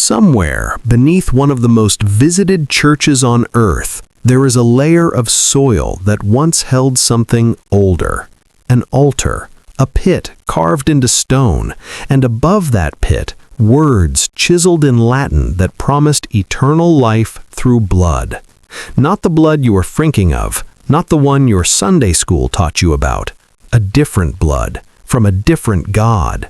Somewhere beneath one of the most visited churches on earth, there is a layer of soil that once held something older. An altar, a pit carved into stone, and above that pit, words chiseled in Latin that promised eternal life through blood. Not the blood you are thinking of, not the one your Sunday school taught you about. A different blood, from a different God.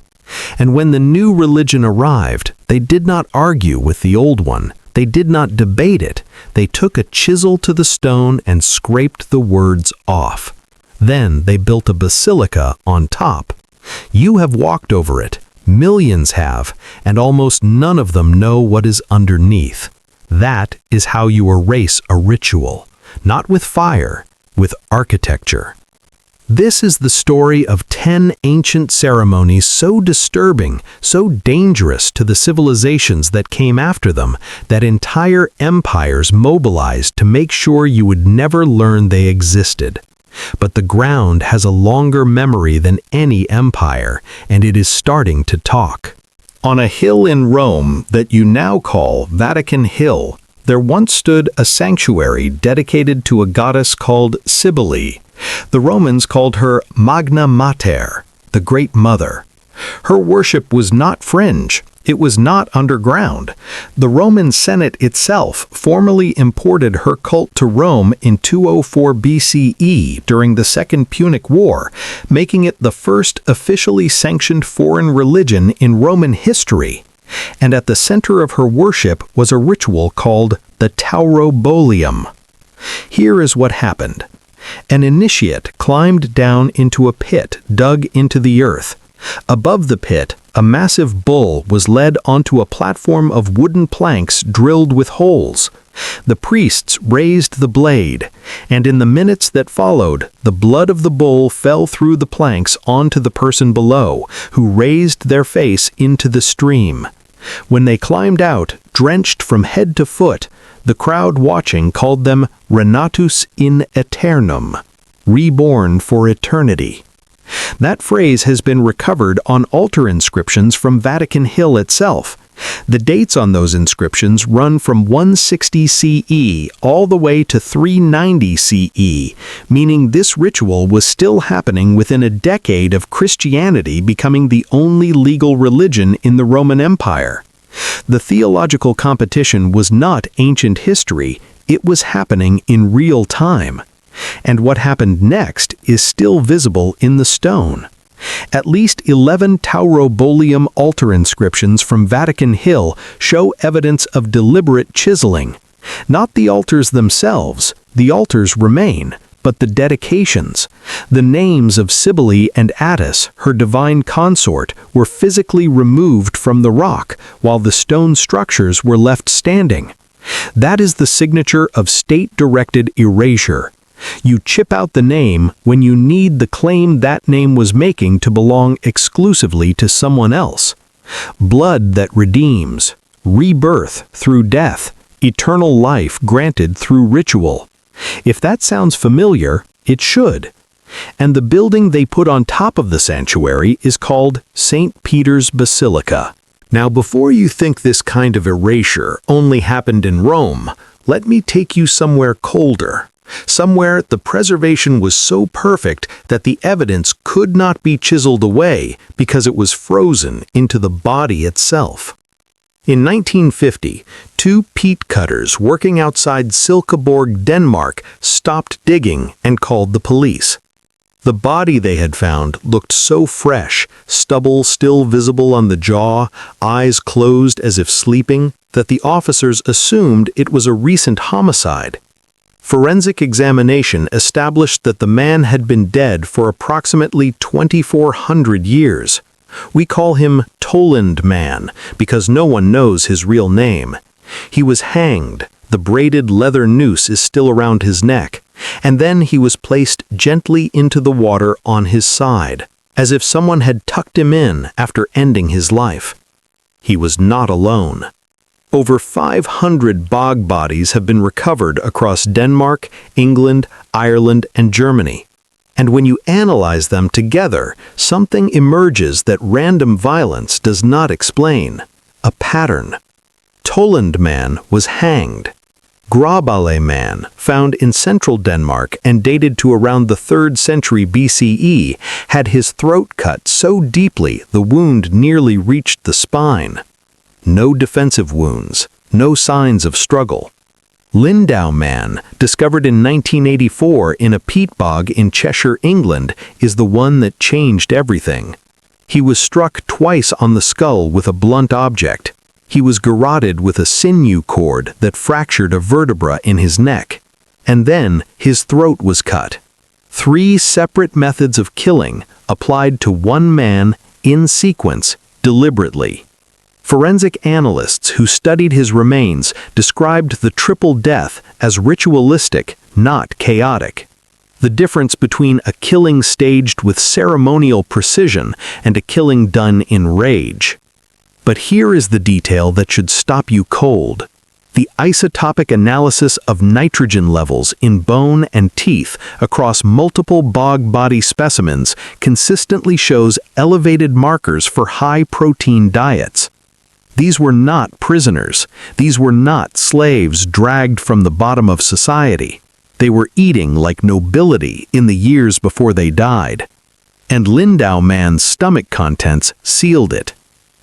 And when the new religion arrived, they did not argue with the old one. They did not debate it. They took a chisel to the stone and scraped the words off. Then they built a basilica on top. You have walked over it. Millions have, and almost none of them know what is underneath. That is how you erase a ritual. Not with fire, with architecture. This is the story of 10 ancient ceremonies so disturbing, so dangerous to the civilizations that came after them, that entire empires mobilized to make sure you would never learn they existed. But the ground has a longer memory than any empire, and it is starting to talk. On a hill in Rome that you now call Vatican Hill, there once stood a sanctuary dedicated to a goddess called Cybele. The Romans called her Magna Mater, the Great Mother. Her worship was not fringe. It was not underground. The Roman Senate itself formally imported her cult to Rome in 204 BCE during the Second Punic War, making it the first officially sanctioned foreign religion in Roman history. And at the center of her worship was a ritual called the Taurobolium. Here is what happened. An initiate climbed down into a pit dug into the earth. Above the pit, a massive bull was led onto a platform of wooden planks drilled with holes. The priests raised the blade, and in the minutes that followed, the blood of the bull fell through the planks onto the person below, who raised their face into the stream. When they climbed out, drenched from head to foot, the crowd watching called them renatus in aeternum, reborn for eternity. That phrase has been recovered on altar inscriptions from Vatican Hill itself. The dates on those inscriptions run from 160 CE all the way to 390 CE, meaning this ritual was still happening within a decade of Christianity becoming the only legal religion in the Roman Empire. The theological competition was not ancient history, it was happening in real time. And what happened next is still visible in the stone. At least 11 Taurobolium altar inscriptions from Vatican Hill show evidence of deliberate chiseling. Not the altars themselves, the altars remain, but the dedications. The names of Cybele and Attis, her divine consort, were physically removed from the rock, while the stone structures were left standing. That is the signature of state-directed erasure. You chip out the name when you need the claim that name was making to belong exclusively to someone else. Blood that redeems, rebirth through death, eternal life granted through ritual. If that sounds familiar, it should. And the building they put on top of the sanctuary is called St. Peter's Basilica. Now, before you think this kind of erasure only happened in Rome, let me take you somewhere colder. Somewhere the preservation was so perfect that the evidence could not be chiseled away because it was frozen into the body itself. In 1950, two peat cutters working outside Silkeborg, Denmark, stopped digging and called the police. The body they had found looked so fresh, stubble still visible on the jaw, eyes closed as if sleeping, that the officers assumed it was a recent homicide. Forensic examination established that the man had been dead for approximately 2,400 years. We call him Toland Man because no one knows his real name. He was hanged, the braided leather noose is still around his neck, and then he was placed gently into the water on his side, as if someone had tucked him in after ending his life. He was not alone. Over 500 bog bodies have been recovered across Denmark, England, Ireland, and Germany. And when you analyze them together, something emerges that random violence does not explain: a pattern. Toland man was hanged. Grabale man, found in central Denmark and dated to around the 3rd century BCE, had his throat cut so deeply the wound nearly reached the spine. No defensive wounds, no signs of struggle. Lindau man, discovered in 1984 in a peat bog in Cheshire, England, is the one that changed everything. He was struck twice on the skull with a blunt object. He was garroted with a sinew cord that fractured a vertebra in his neck. And then his throat was cut. 3 separate methods of killing applied to one man in sequence, deliberately. Forensic analysts who studied his remains described the triple death as ritualistic, not chaotic. The difference between a killing staged with ceremonial precision and a killing done in rage. But here is the detail that should stop you cold. The isotopic analysis of nitrogen levels in bone and teeth across multiple bog body specimens consistently shows elevated markers for high-protein diets. These were not prisoners. These were not slaves dragged from the bottom of society. They were eating like nobility in the years before they died. And Lindau man's stomach contents sealed it.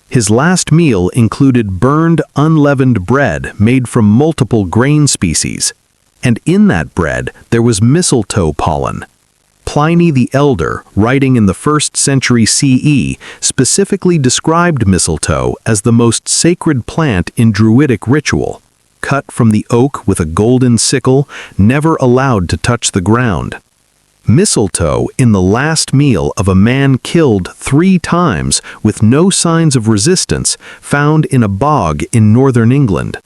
His last meal included burned, unleavened bread made from multiple grain species. And in that bread, there was mistletoe pollen. Pliny the Elder, writing in the 1st century CE, specifically described mistletoe as the most sacred plant in Druidic ritual, cut from the oak with a golden sickle, never allowed to touch the ground. Mistletoe in the last meal of a man killed 3 times with no signs of resistance, found in a bog in northern England.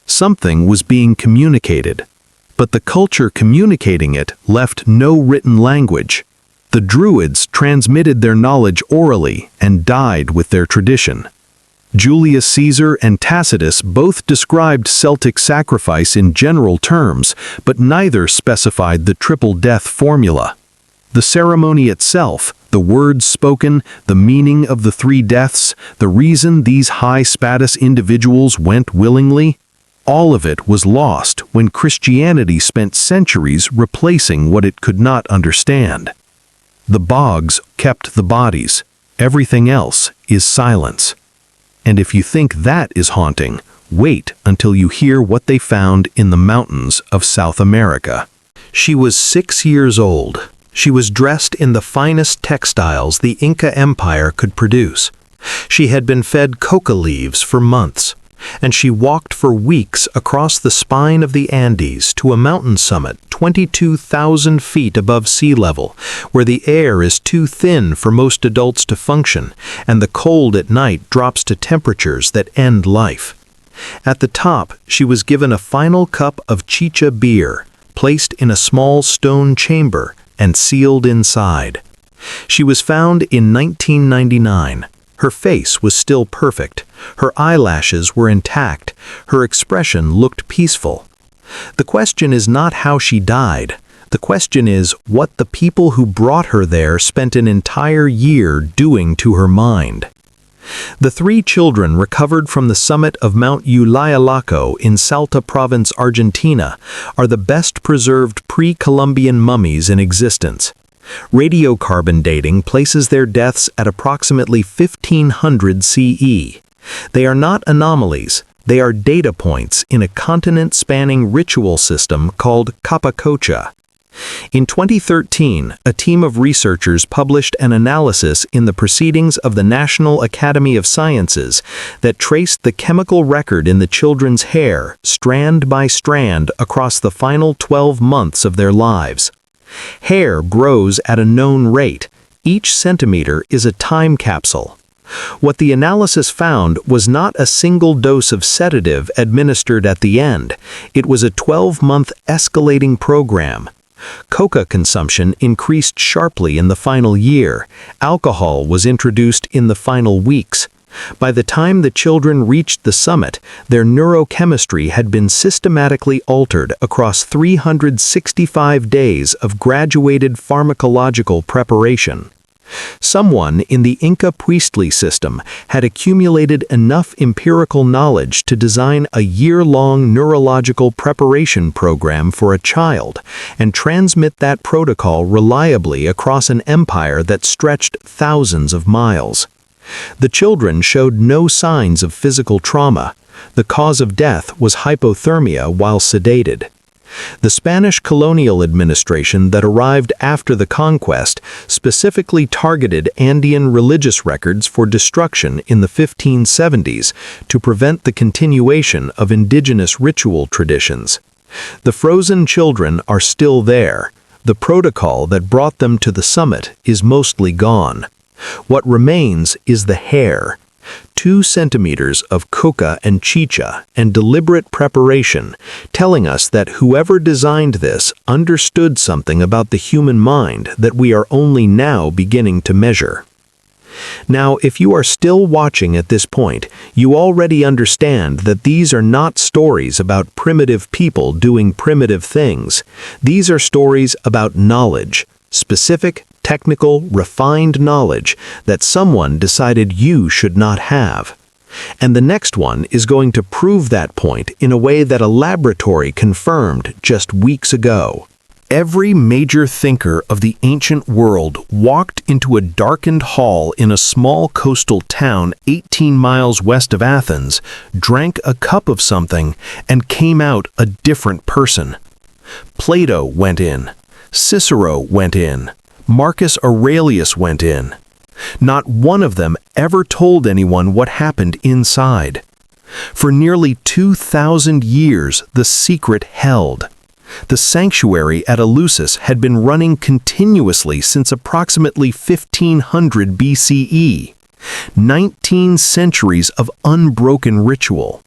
Something was being communicated. But the culture communicating it left no written language. The Druids transmitted their knowledge orally and died with their tradition. Julius Caesar and Tacitus both described Celtic sacrifice in general terms, but neither specified the triple death formula. The ceremony itself, the words spoken, the meaning of the 3 deaths, the reason these high-status individuals went willingly, all of it was lost when Christianity spent centuries replacing what it could not understand. The bogs kept the bodies. Everything else is silence. And if you think that is haunting, wait until you hear what they found in the mountains of South America. She was 6 years old. She was dressed in the finest textiles the Inca Empire could produce. She had been fed coca leaves for months, and she walked for weeks across the spine of the Andes to a mountain summit 22,000 feet above sea level, where the air is too thin for most adults to function, and the cold at night drops to temperatures that end life. At the top, she was given a final cup of chicha beer, placed in a small stone chamber, and sealed inside. She was found in 1999. Her face was still perfect. Her eyelashes were intact. Her expression looked peaceful. The question is not how she died. The question is what the people who brought her there spent an entire year doing to her mind. The 3 children recovered from the summit of Mount Ulayalaco in Salta Province, Argentina, are the best preserved pre-Columbian mummies in existence. Radiocarbon dating places their deaths at approximately 1500 CE. They are not anomalies, they are data points in a continent-spanning ritual system called Capacocha. In 2013, a team of researchers published an analysis in the Proceedings of the National Academy of Sciences that traced the chemical record in the children's hair, strand by strand, across the final 12 months of their lives. Hair grows at a known rate. Each centimeter is a time capsule. What the analysis found was not a single dose of sedative administered at the end. It was a 12-month escalating program. Coca consumption increased sharply in the final year. Alcohol was introduced in the final weeks. By the time the children reached the summit, their neurochemistry had been systematically altered across 365 days of graduated pharmacological preparation. Someone in the Inca priestly system had accumulated enough empirical knowledge to design a year-long neurological preparation program for a child and transmit that protocol reliably across an empire that stretched thousands of miles. The children showed no signs of physical trauma. The cause of death was hypothermia while sedated. The Spanish colonial administration that arrived after the conquest specifically targeted Andean religious records for destruction in the 1570s to prevent the continuation of indigenous ritual traditions. The frozen children are still there. The protocol that brought them to the summit is mostly gone. What remains is the hair. 2 centimeters of coca and chicha and deliberate preparation, telling us that whoever designed this understood something about the human mind that we are only now beginning to measure. Now, if you are still watching at this point, you already understand that these are not stories about primitive people doing primitive things. These are stories about knowledge, specific, technical, refined knowledge that someone decided you should not have. And the next one is going to prove that point in a way that a laboratory confirmed just weeks ago. Every major thinker of the ancient world walked into a darkened hall in a small coastal town 18 miles west of Athens, drank a cup of something, and came out a different person. Plato went in. Cicero went in. Marcus Aurelius went in. Not one of them ever told anyone what happened inside. For nearly 2,000 years, the secret held. The sanctuary at Eleusis had been running continuously since approximately 1500 BCE. 19 centuries of unbroken ritual.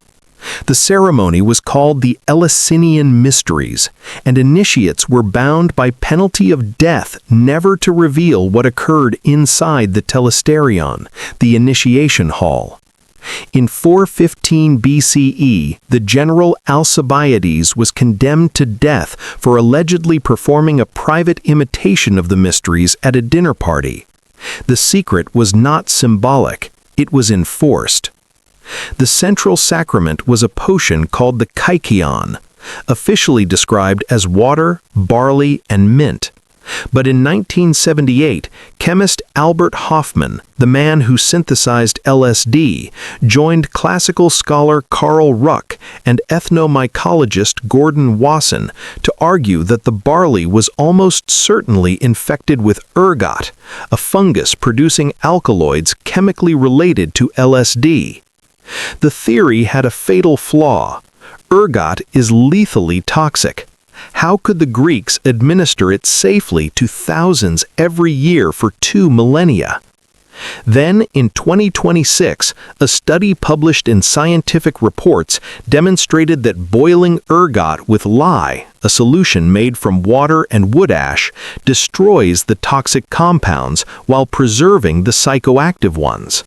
The ceremony was called the Eleusinian Mysteries, and initiates were bound by penalty of death never to reveal what occurred inside the telesterion, the initiation hall. In 415 BCE, the general Alcibiades was condemned to death for allegedly performing a private imitation of the mysteries at a dinner party. The secret was not symbolic, it was enforced. The central sacrament was a potion called the kykeon, officially described as water, barley, and mint. But in 1978, chemist Albert Hofmann, the man who synthesized LSD, joined classical scholar Carl Ruck and ethnomycologist Gordon Wasson to argue that the barley was almost certainly infected with ergot, a fungus producing alkaloids chemically related to LSD. The theory had a fatal flaw. Ergot is lethally toxic. How could the Greeks administer it safely to thousands every year for 2 millennia? Then, in 2026, a study published in Scientific Reports demonstrated that boiling ergot with lye, a solution made from water and wood ash, destroys the toxic compounds while preserving the psychoactive ones.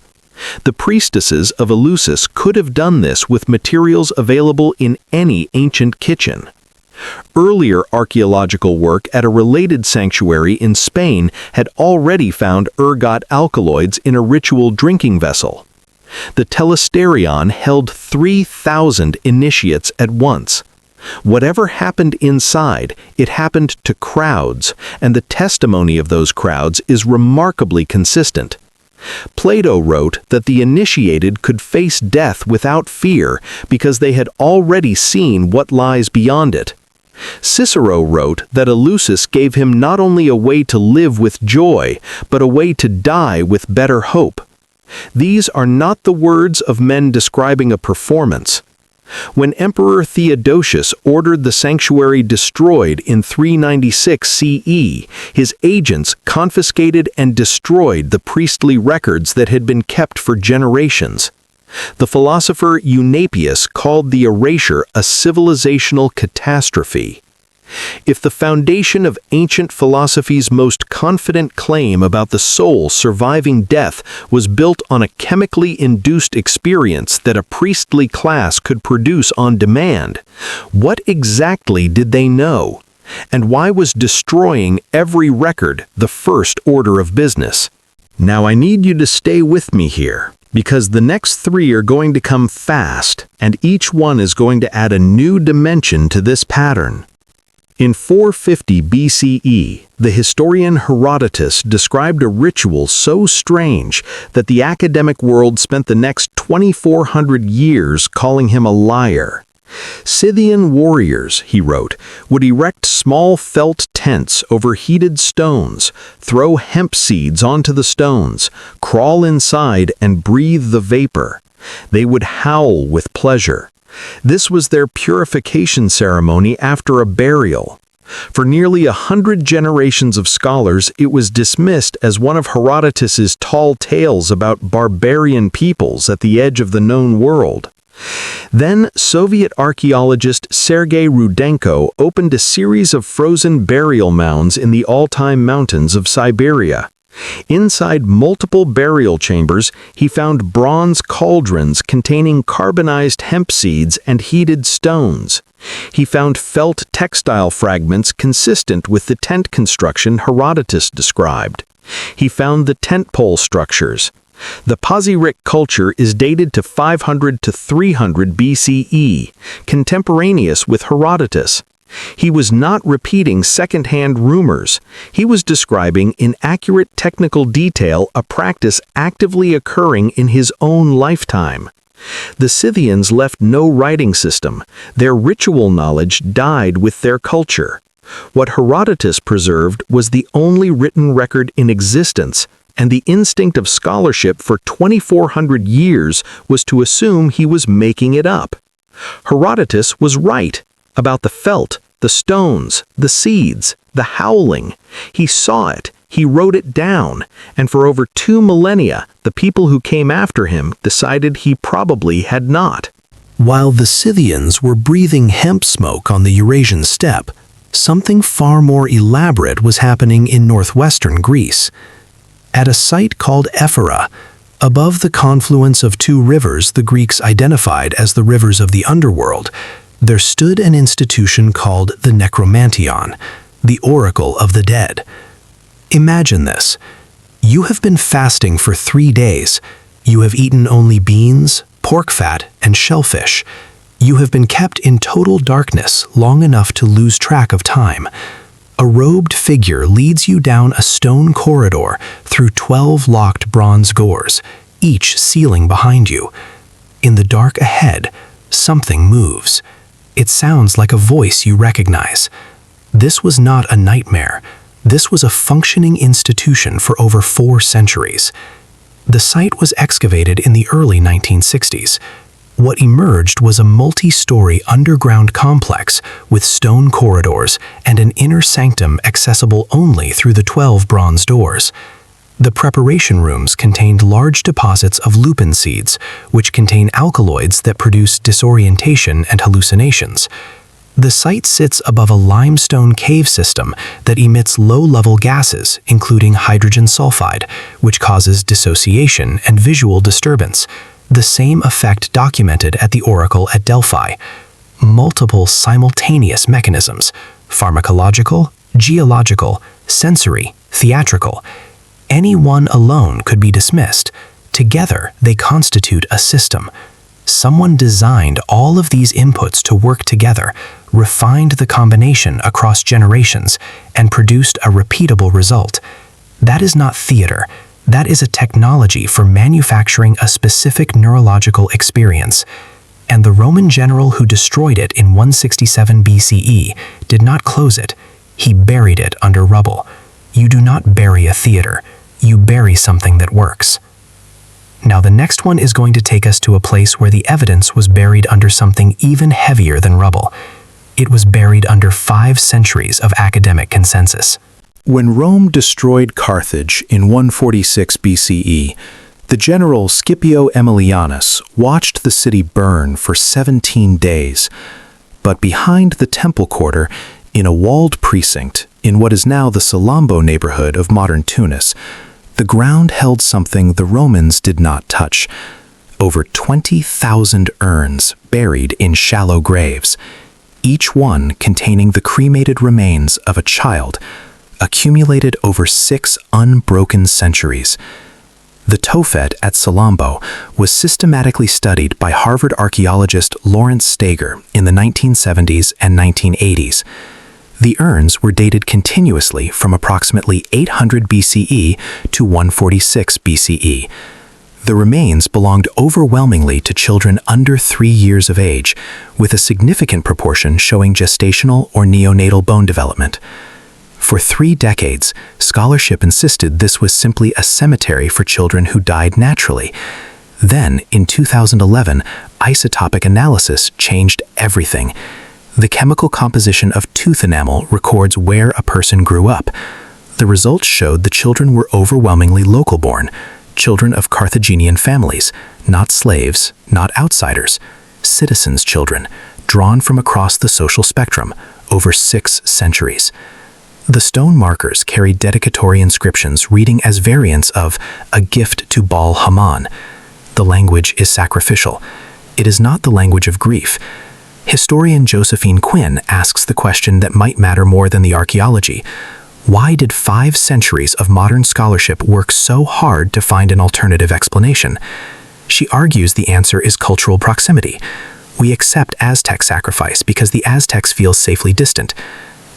The priestesses of Eleusis could have done this with materials available in any ancient kitchen. Earlier archaeological work at a related sanctuary in Spain had already found ergot alkaloids in a ritual drinking vessel. The telesterion held 3,000 initiates at once. Whatever happened inside, it happened to crowds, and the testimony of those crowds is remarkably consistent. Plato wrote that the initiated could face death without fear because they had already seen what lies beyond it. Cicero wrote that Eleusis gave him not only a way to live with joy, but a way to die with better hope. These are not the words of men describing a performance. When Emperor Theodosius ordered the sanctuary destroyed in 396 CE, his agents confiscated and destroyed the priestly records that had been kept for generations. The philosopher Eunapius called the erasure a civilizational catastrophe. If the foundation of ancient philosophy's most confident claim about the soul surviving death was built on a chemically induced experience that a priestly class could produce on demand, what exactly did they know? And why was destroying every record the first order of business? Now I need you to stay with me here, because the next three are going to come fast, and each one is going to add a new dimension to this pattern. In 450 BCE, the historian Herodotus described a ritual so strange that the academic world spent the next 2,400 years calling him a liar. Scythian warriors, he wrote, would erect small felt tents over heated stones, throw hemp seeds onto the stones, crawl inside and breathe the vapor. They would howl with pleasure. This was their purification ceremony after a burial. For nearly 100 generations of scholars, it was dismissed as one of Herodotus's tall tales about barbarian peoples at the edge of the known world. Then, Soviet archaeologist Sergei Rudenko opened a series of frozen burial mounds in the Altai Mountains of Siberia. Inside multiple burial chambers, he found bronze cauldrons containing carbonized hemp seeds and heated stones. He found felt textile fragments consistent with the tent construction Herodotus described. He found the tent pole structures. The Pazyryk culture is dated to 500 to 300 BCE, contemporaneous with Herodotus. He was not repeating second-hand rumors. He was describing in accurate technical detail a practice actively occurring in his own lifetime. The Scythians left no writing system. Their ritual knowledge died with their culture. What Herodotus preserved was the only written record in existence, and the instinct of scholarship for 2,400 years was to assume he was making it up. Herodotus was right about the felt, the stones, the seeds, the howling. He saw it, he wrote it down, and for over 2 millennia, the people who came after him decided he probably had not. While the Scythians were breathing hemp smoke on the Eurasian steppe, something far more elaborate was happening in northwestern Greece. At a site called Ephora, above the confluence of 2 rivers the Greeks identified as the rivers of the underworld, there stood an institution called the Necromantion, the Oracle of the Dead. Imagine this. You have been fasting for 3 days. You have eaten only beans, pork fat, and shellfish. You have been kept in total darkness long enough to lose track of time. A robed figure leads you down a stone corridor through 12 locked bronze doors, each sealing behind you. In the dark ahead, something moves. It sounds like a voice you recognize. This was not a nightmare. This was a functioning institution for over 4 centuries. The site was excavated in the early 1960s. What emerged was a multi-story underground complex with stone corridors and an inner sanctum accessible only through the 12 bronze doors. The preparation rooms contained large deposits of lupin seeds, which contain alkaloids that produce disorientation and hallucinations. The site sits above a limestone cave system that emits low-level gases, including hydrogen sulfide, which causes dissociation and visual disturbance, the same effect documented at the Oracle at Delphi. Multiple simultaneous mechanisms: pharmacological, geological, sensory, theatrical. Any one alone could be dismissed. Together, they constitute a system. Someone designed all of these inputs to work together, refined the combination across generations, and produced a repeatable result. That is not theater. That is a technology for manufacturing a specific neurological experience. And the Roman general who destroyed it in 167 BCE did not close it. He buried it under rubble. You do not bury a theater. You bury something that works. Now the next one is going to take us to a place where the evidence was buried under something even heavier than rubble. It was buried under 5 centuries of academic consensus. When Rome destroyed Carthage in 146 BCE, the general Scipio Aemilianus watched the city burn for 17 days. But behind the temple quarter, in a walled precinct, in what is now the Salambo neighborhood of modern Tunis, the ground held something the Romans did not touch. Over 20,000 urns buried in shallow graves, each one containing the cremated remains of a child, accumulated over 6 unbroken centuries. The Tophet at Salambo was systematically studied by Harvard archaeologist Lawrence Steger in the 1970s and 1980s. The urns were dated continuously from approximately 800 BCE to 146 BCE. The remains belonged overwhelmingly to children under 3 years of age, with a significant proportion showing gestational or neonatal bone development. For 3 decades, scholarship insisted this was simply a cemetery for children who died naturally. Then, in 2011, isotopic analysis changed everything. The chemical composition of tooth enamel records where a person grew up. The results showed the children were overwhelmingly local-born, children of Carthaginian families, not slaves, not outsiders, citizens' children, drawn from across the social spectrum over 6 centuries. The stone markers carried dedicatory inscriptions reading as variants of "a gift to Baal Haman." The language is sacrificial. It is not the language of grief. Historian Josephine Quinn asks the question that might matter more than the archaeology. Why did 5 centuries of modern scholarship work so hard to find an alternative explanation? She argues the answer is cultural proximity. We accept Aztec sacrifice because the Aztecs feel safely distant.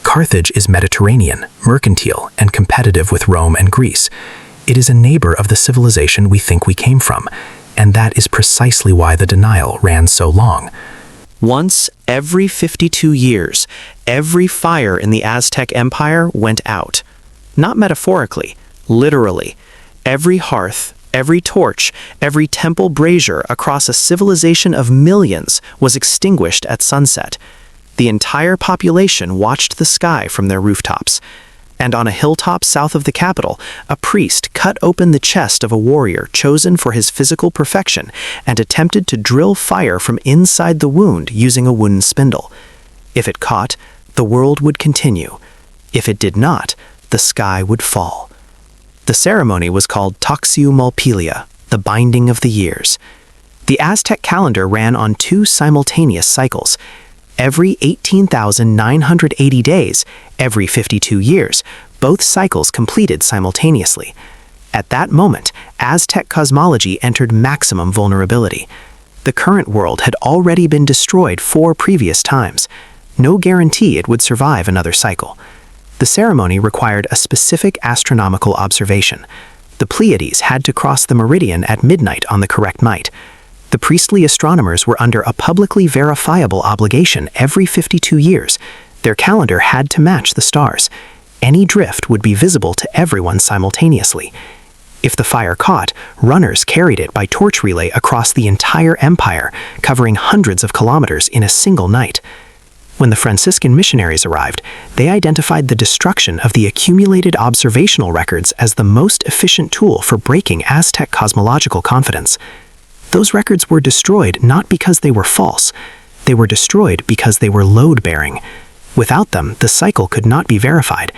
Carthage is Mediterranean, mercantile, and competitive with Rome and Greece. It is a neighbor of the civilization we think we came from, and that is precisely why the denial ran so long. Once every 52 years, every fire in the Aztec Empire went out. Not metaphorically, literally. Every hearth, every torch, every temple brazier across a civilization of millions was extinguished at sunset. The entire population watched the sky from their rooftops. And on a hilltop south of the capital, a priest cut open the chest of a warrior chosen for his physical perfection and attempted to drill fire from inside the wound using a wooden spindle. If it caught, the world would continue. If it did not, the sky would fall. The ceremony was called Toxiu Malpilia, the binding of the years. The Aztec calendar ran on 2 simultaneous cycles. Every 18,980 days, every 52 years, both cycles completed simultaneously. At that moment, Aztec cosmology entered maximum vulnerability. The current world had already been destroyed 4 previous times. No guarantee it would survive another cycle. The ceremony required a specific astronomical observation. The Pleiades had to cross the meridian at midnight on the correct night. The priestly astronomers were under a publicly verifiable obligation every 52 years. Their calendar had to match the stars. Any drift would be visible to everyone simultaneously. If the fire caught, runners carried it by torch relay across the entire empire, covering hundreds of kilometers in a single night. When the Franciscan missionaries arrived, they identified the destruction of the accumulated observational records as the most efficient tool for breaking Aztec cosmological confidence. Those records were destroyed not because they were false. They were destroyed because they were load-bearing. Without them, the cycle could not be verified.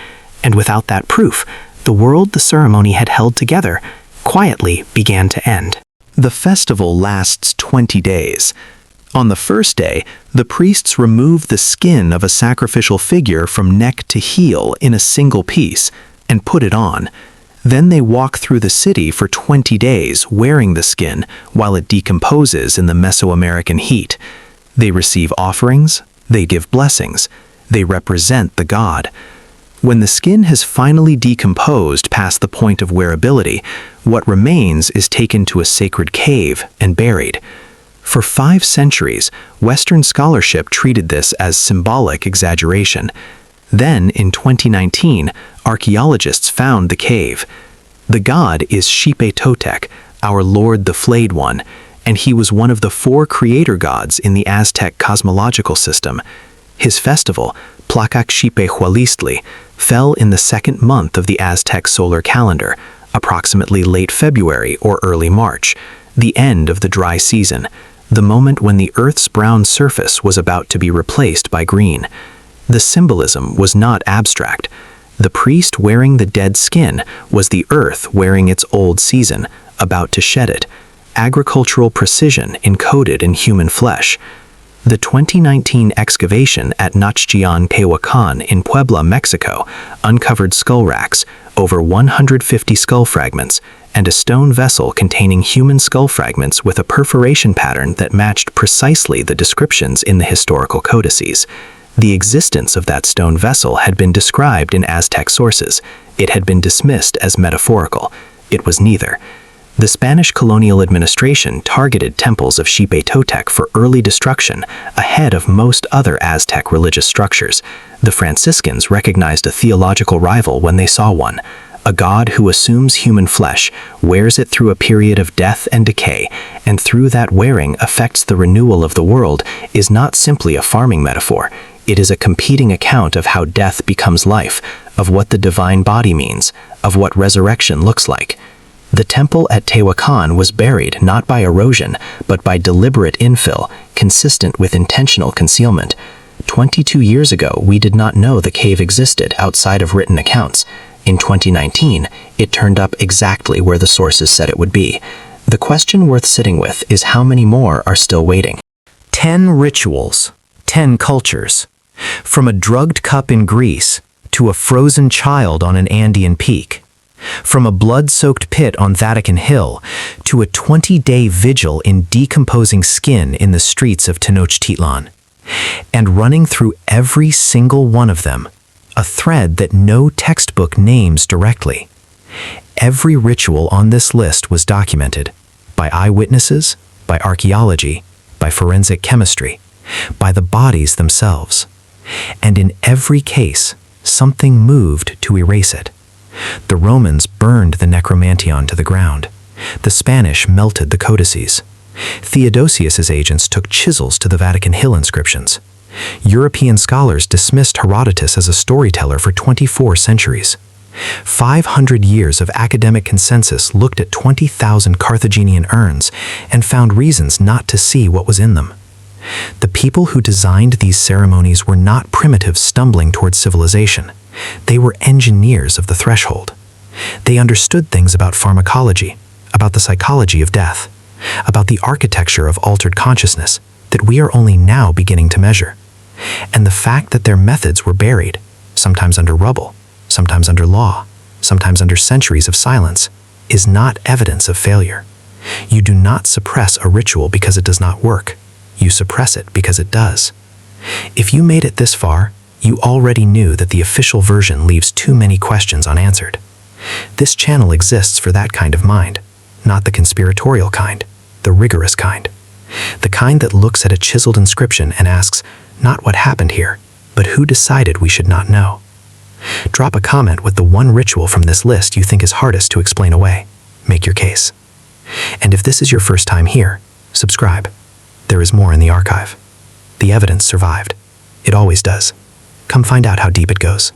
And without that proof, the world the ceremony had held together quietly began to end. The festival lasts 20 days. On the first day, the priests remove the skin of a sacrificial figure from neck to heel in a single piece and put it on. Then they walk through the city for 20 days wearing the skin while it decomposes in the Mesoamerican heat. They receive offerings, they give blessings, they represent the god. When the skin has finally decomposed past the point of wearability, what remains is taken to a sacred cave and buried. For 5 centuries, Western scholarship treated this as symbolic exaggeration. Then, in 2019, archaeologists found the cave. The god is Xipe Totec, our Lord the Flayed One, and he was one of the 4 creator gods in the Aztec cosmological system. His festival, Tlacac Xipe Hualistli, fell in the 2nd month of the Aztec solar calendar, approximately late February or early March, the end of the dry season, the moment when the Earth's brown surface was about to be replaced by green. The symbolism was not abstract. The priest wearing the dead skin was the earth wearing its old season, about to shed it. Agricultural precision encoded in human flesh. The 2019 excavation at Nachchian Tehuacan in Puebla, Mexico, uncovered skull racks, over 150 skull fragments, and a stone vessel containing human skull fragments with a perforation pattern that matched precisely the descriptions in the historical codices. The existence of that stone vessel had been described in Aztec sources. It had been dismissed as metaphorical. It was neither. The Spanish colonial administration targeted temples of Xipe Totec for early destruction ahead of most other Aztec religious structures. The Franciscans recognized a theological rival when they saw one. A god who assumes human flesh, wears it through a period of death and decay, and through that wearing affects the renewal of the world, is not simply a farming metaphor. It is a competing account of how death becomes life, of what the divine body means, of what resurrection looks like. The temple at Tehuacan was buried not by erosion, but by deliberate infill, consistent with intentional concealment. 22 years ago, we did not know the cave existed outside of written accounts. In 2019, it turned up exactly where the sources said it would be. The question worth sitting with is how many more are still waiting. 10 rituals, 10 cultures. From a drugged cup in Greece to a frozen child on an Andean peak. From a blood-soaked pit on Vatican Hill to a 20-day vigil in decomposing skin in the streets of Tenochtitlan. And running through every single one of them, a thread that no textbook names directly. Every ritual on this list was documented by eyewitnesses, by archaeology, by forensic chemistry, by the bodies themselves. And in every case, something moved to erase it. The Romans burned the necromantion to the ground. The Spanish melted the codices. Theodosius's agents took chisels to the Vatican Hill inscriptions. European scholars dismissed Herodotus as a storyteller for 24 centuries. 500 years of academic consensus looked at 20,000 Carthaginian urns and found reasons not to see what was in them. The people who designed these ceremonies were not primitives stumbling towards civilization. They were engineers of the threshold. They understood things about pharmacology, about the psychology of death, about the architecture of altered consciousness that we are only now beginning to measure. And the fact that their methods were buried, sometimes under rubble, sometimes under law, sometimes under centuries of silence, is not evidence of failure. You do not suppress a ritual because it does not work. You suppress it because it does. If you made it this far, you already knew that the official version leaves too many questions unanswered. This channel exists for that kind of mind, not the conspiratorial kind, the rigorous kind. The kind that looks at a chiseled inscription and asks, not what happened here, but who decided we should not know. Drop a comment with the one ritual from this list you think is hardest to explain away. Make your case. And if this is your first time here, subscribe. There is more in the archive. The evidence survived. It always does. Come find out how deep it goes.